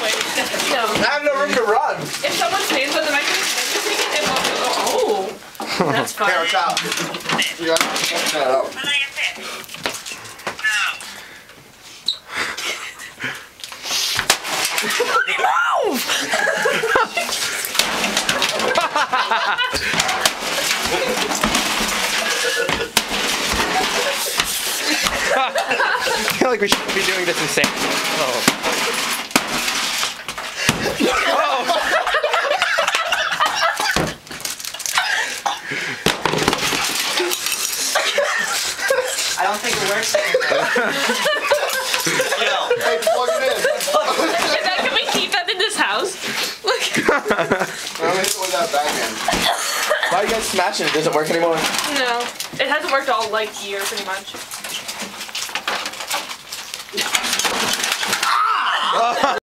wait. No. I have no room to run. If someone stands on the microphone, then you take it and walk over. Oh. That's fun. Here, watch out. You got to check that out. I feel like we shouldn't be doing this in San Diego. I don't think it works anymore. Hey, plug it in. And then can we keep that in this house? Look. I'm hitting with that backhand. Why are you guys smashing it? Does it work anymore? No. It hasn't worked all like year pretty much.